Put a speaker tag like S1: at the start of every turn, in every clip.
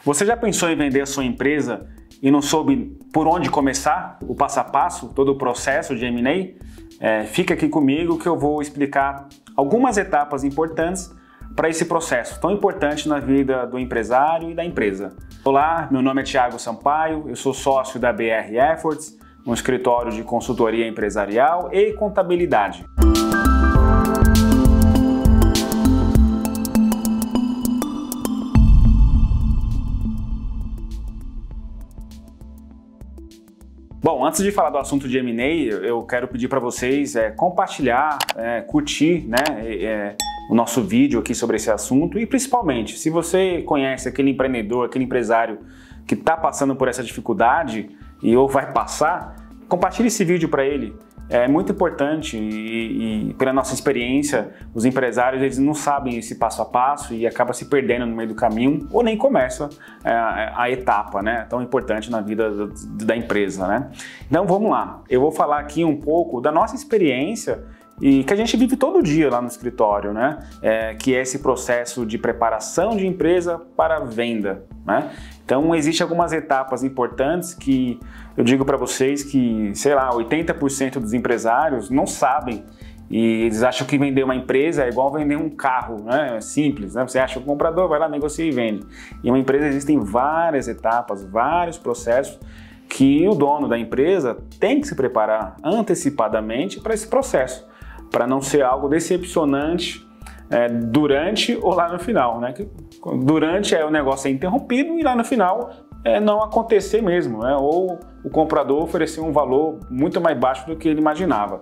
S1: Você já pensou em vender a sua empresa e não soube por onde começar? O passo a passo, todo o processo de M&A? Fica aqui comigo que eu vou explicar algumas etapas importantes para esse processo tão importante na vida do empresário e da empresa. Olá, meu nome é Thiago Sampaio, eu sou sócio da BR Efforts, um escritório de consultoria empresarial e contabilidade. Bom, antes de falar do assunto de M&A, eu quero pedir para vocês compartilhar, curtir, o nosso vídeo aqui sobre esse assunto e principalmente, se você conhece aquele empreendedor, aquele empresário que está passando por essa dificuldade ou vai passar, compartilhe esse vídeo para ele. É muito importante e pela nossa experiência, os empresários eles não sabem esse passo a passo e acaba se perdendo no meio do caminho ou nem começa a etapa, tão importante na vida da empresa, Então vamos lá, eu vou falar aqui um pouco da nossa experiência e que a gente vive todo dia lá no escritório, que é esse processo de preparação de empresa para venda, Então, existem algumas etapas importantes que eu digo para vocês que, 80% dos empresários não sabem e eles acham que vender uma empresa é igual vender um carro, É simples, Você acha o comprador, vai lá, negocia e vende. E uma empresa existem várias etapas, vários processos que o dono da empresa tem que se preparar antecipadamente para esse processo, para não ser algo decepcionante durante ou lá no final, Durante o negócio é interrompido e lá no final não acontecer mesmo, Ou o comprador oferecer um valor muito mais baixo do que ele imaginava.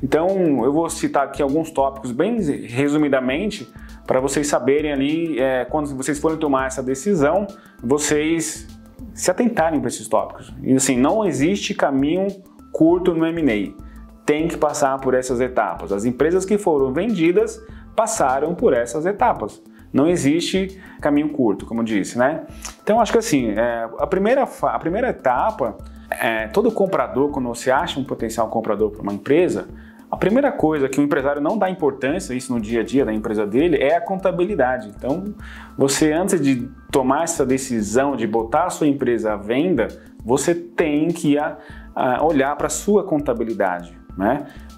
S1: Então eu vou citar aqui alguns tópicos bem resumidamente para vocês saberem ali, quando vocês forem tomar essa decisão, vocês se atentarem para esses tópicos. E assim, não existe caminho curto no M&A. Tem que passar por essas etapas. As empresas que foram vendidas passaram por essas etapas. Não existe caminho curto, como eu disse, Então, acho que assim, a primeira etapa, todo comprador, quando você acha um potencial comprador para uma empresa, a primeira coisa que o empresário não dá importância, isso no dia a dia da empresa dele, é a contabilidade. Então, você antes de tomar essa decisão de botar a sua empresa à venda, você tem que olhar para a sua contabilidade,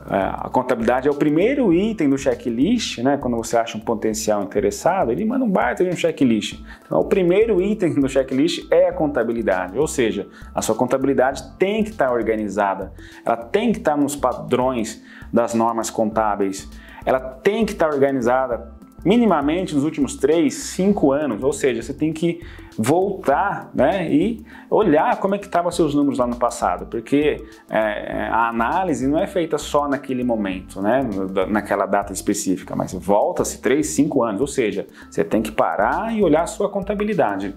S1: A contabilidade é o primeiro item do checklist, Quando você acha um potencial interessado, ele manda um baita de um checklist. Então, o primeiro item do checklist é a contabilidade, ou seja, a sua contabilidade tem que estar organizada, ela tem que estar nos padrões das normas contábeis, ela tem que estar organizada minimamente nos últimos 3, 5 anos, ou seja, você tem que voltar e olhar como é que estavam seus números lá no passado, porque a análise não é feita só naquele momento, naquela data específica, mas volta-se 3, 5 anos, ou seja, você tem que parar e olhar a sua contabilidade.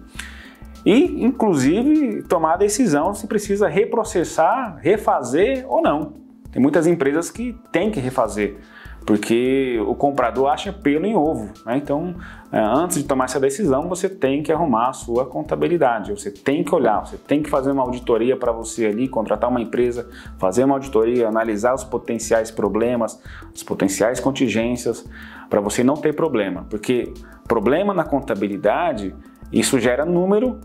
S1: E, inclusive, tomar a decisão se precisa reprocessar, refazer ou não. Tem muitas empresas que têm que refazer, porque o comprador acha pelo em ovo, Então, antes de tomar essa decisão, você tem que arrumar a sua contabilidade, você tem que olhar, você tem que fazer uma auditoria para você ali, contratar uma empresa, fazer uma auditoria, analisar os potenciais problemas, as potenciais contingências, para você não ter problema, porque problema na contabilidade, isso gera número,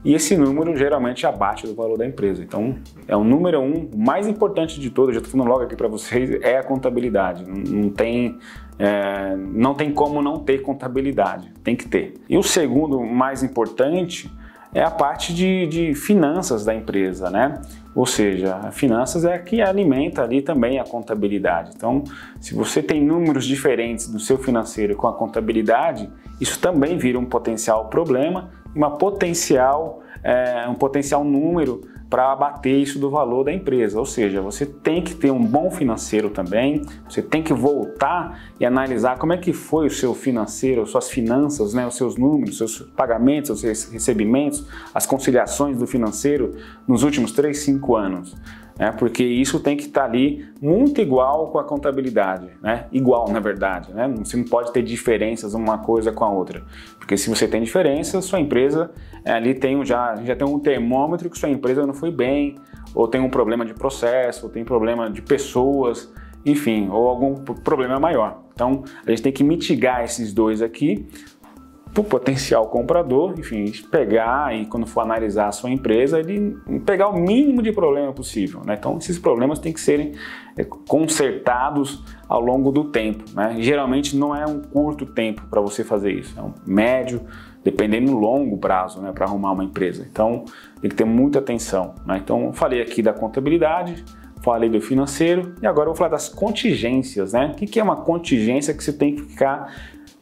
S1: E esse número geralmente abate do valor da empresa. Então, é o número um, o mais importante de todos, já estou falando logo aqui para vocês, é a contabilidade. Não tem como não ter contabilidade, tem que ter. E o segundo mais importante é a parte de finanças da empresa, Ou seja, a finanças é a que alimenta ali também a contabilidade. Então, se você tem números diferentes do seu financeiro com a contabilidade, isso também vira um potencial problema, um potencial número para abater isso do valor da empresa. Ou seja, você tem que ter um bom financeiro também, você tem que voltar e analisar como é que foi o seu financeiro, suas finanças, os seus números, seus pagamentos, os seus recebimentos, as conciliações do financeiro nos últimos 3, 5 anos. Porque isso tem que estar ali muito igual com a contabilidade, Igual, na verdade, Você não pode ter diferenças uma coisa com a outra, porque se você tem diferença, sua empresa ali já tem um termômetro que sua empresa não foi bem, ou tem um problema de processo, ou tem problema de pessoas, enfim, ou algum problema maior. Então, a gente tem que mitigar esses dois aqui para o potencial comprador, enfim, pegar e quando for analisar a sua empresa, ele pegar o mínimo de problema possível, né? Então, esses problemas têm que serem consertados ao longo do tempo, né? Geralmente não é um curto tempo para você fazer isso, é um médio, dependendo do longo prazo, né, para arrumar uma empresa. Então, tem que ter muita atenção, né? Então, falei aqui da contabilidade, falei do financeiro e agora eu vou falar das contingências, né? O que é uma contingência que você tem que ficar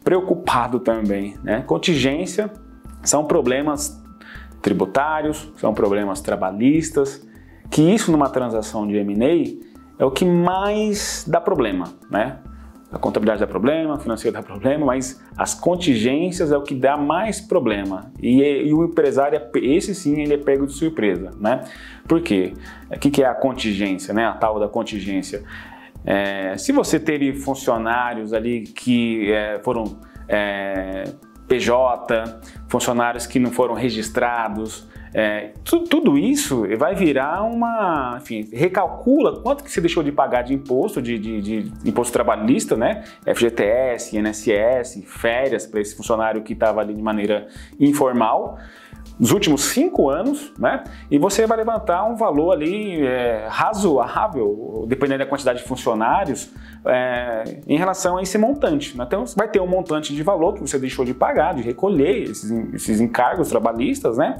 S1: preocupado também, né? Contingência são problemas tributários, são problemas trabalhistas, que isso numa transação de M&A é o que mais dá problema, né? A contabilidade dá problema, o financeiro dá problema, mas as contingências é o que dá mais problema. E o empresário, esse sim, ele é pego de surpresa, né? Por quê? O que é a contingência, né? A tal da contingência. Se você teve funcionários ali que foram PJ, funcionários que não foram registrados, tudo isso vai virar enfim, recalcula quanto que você deixou de pagar de imposto, de imposto trabalhista, né? FGTS, INSS, férias para esse funcionário que estava ali de maneira informal, nos últimos 5 anos, né? E você vai levantar um valor ali razoável, dependendo da quantidade de funcionários, em relação a esse montante, né? Então, você vai ter um montante de valor que você deixou de pagar, de recolher esses encargos trabalhistas, né?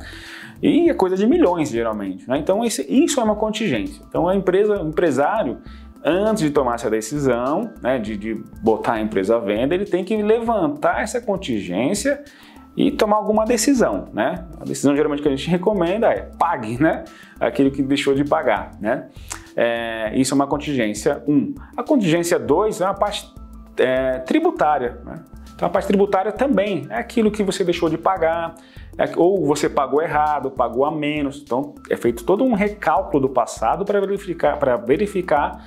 S1: E é coisa de milhões, geralmente, né? Então, isso é uma contingência. Então, o empresário, antes de tomar essa decisão, né, de botar a empresa à venda, ele tem que levantar essa contingência e tomar alguma decisão, né? A decisão geralmente que a gente recomenda é pague, né? Aquilo que deixou de pagar, né? Isso é uma contingência 1. A contingência 2 é uma parte tributária, né? Então a parte tributária também é aquilo que você deixou de pagar, ou você pagou errado, pagou a menos. Então é feito todo um recálculo do passado para verificar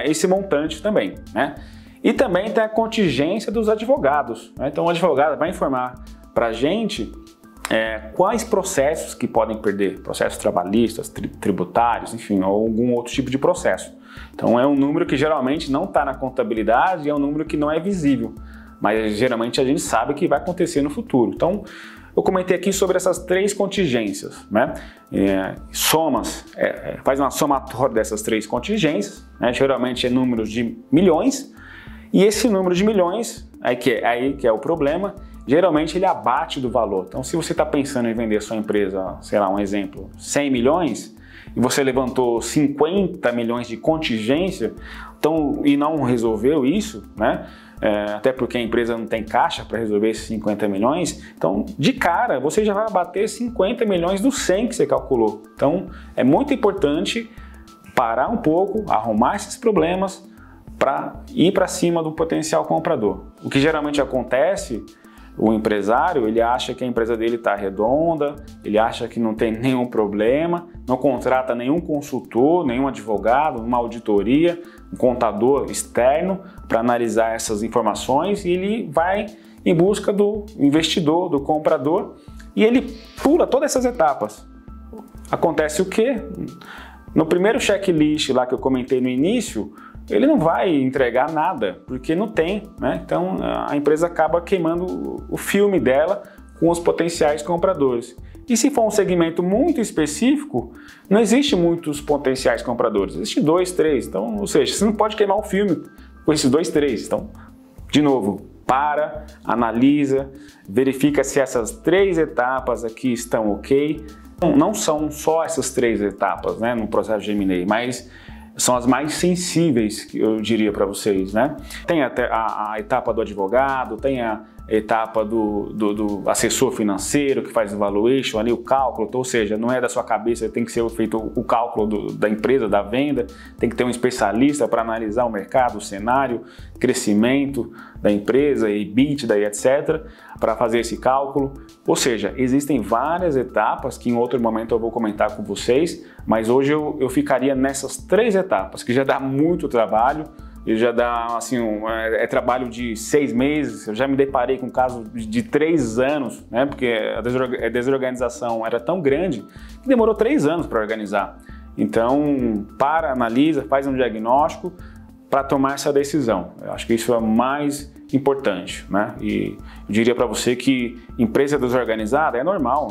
S1: esse montante também, né? E também tem a contingência dos advogados, né? Então o advogado vai informar para a gente quais processos que podem perder, processos trabalhistas, tributários, enfim, ou algum outro tipo de processo. Então é um número que geralmente não está na contabilidade e é um número que não é visível, mas geralmente a gente sabe que vai acontecer no futuro. Então eu comentei aqui sobre essas 3 contingências, né? Faz uma somatória dessas 3 contingências, né? Geralmente é números de milhões, e esse número de milhões, aí que é o problema, geralmente ele abate do valor. Então, se você está pensando em vender sua empresa, sei lá, um exemplo, 100 milhões, e você levantou 50 milhões de contingência, então, e não resolveu isso, né? Até porque a empresa não tem caixa para resolver esses 50 milhões, então, de cara, você já vai bater 50 milhões dos 100 que você calculou. Então, é muito importante parar um pouco, arrumar esses problemas para ir para cima do potencial comprador. O que geralmente acontece, o empresário, ele acha que a empresa dele está redonda, ele acha que não tem nenhum problema, não contrata nenhum consultor, nenhum advogado, uma auditoria, um contador externo para analisar essas informações, e ele vai em busca do investidor, do comprador, e ele pula todas essas etapas. Acontece o quê? No primeiro checklist lá que eu comentei no início, ele não vai entregar nada, porque não tem, né? Então a empresa acaba queimando o filme dela com os potenciais compradores. E se for um segmento muito específico, não existe muitos potenciais compradores, existe 2, 3. Então, ou seja, você não pode queimar o filme com esses 2, 3. Então, de novo, analisa, verifica se essas 3 etapas aqui estão ok. Não são só essas 3 etapas, né, no processo de M&A, mas são as mais sensíveis, que eu diria para vocês, né? Tem até a etapa do advogado, tem a etapa do assessor financeiro que faz o valuation, ali o cálculo, ou seja, não é da sua cabeça, tem que ser feito o cálculo da empresa, da venda, tem que ter um especialista para analisar o mercado, o cenário, crescimento da empresa, EBITDA e etc, para fazer esse cálculo. Ou seja, existem várias etapas que em outro momento eu vou comentar com vocês, mas hoje eu ficaria nessas 3 etapas, que já dá muito trabalho, e já dá assim, é trabalho de 6 meses. Eu já me deparei com um caso de 3 anos, né? Porque a desorganização era tão grande que demorou 3 anos para organizar. Então, analisa, faz um diagnóstico para tomar essa decisão. Eu acho que isso é o mais importante, né? E eu diria para você que empresa desorganizada é normal,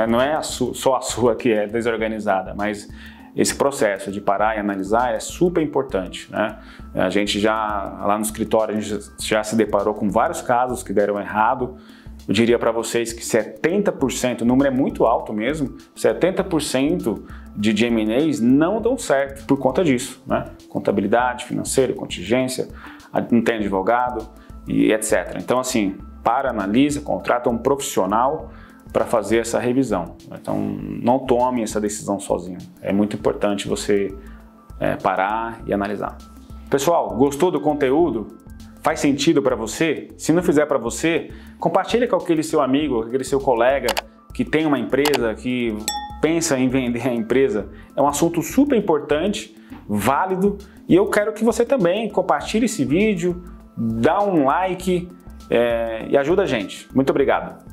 S1: não é só a sua que é desorganizada, mas esse processo de parar e analisar é super importante, né? A gente lá no escritório, a gente já se deparou com vários casos que deram errado. Eu diria para vocês que 70%, o número é muito alto mesmo, 70% de M&As não dão certo por conta disso, né? Contabilidade, financeira, contingência, não tem advogado e etc. Então, assim, analisa, contrata um profissional para fazer essa revisão. Então, não tome essa decisão sozinho. É muito importante você parar e analisar. Pessoal, gostou do conteúdo? Faz sentido para você? Se não fizer para você, compartilha com aquele seu amigo, aquele seu colega que tem uma empresa, que pensa em vender a empresa. É um assunto super importante, válido, e eu quero que você também compartilhe esse vídeo, dá um like e ajuda a gente. Muito obrigado.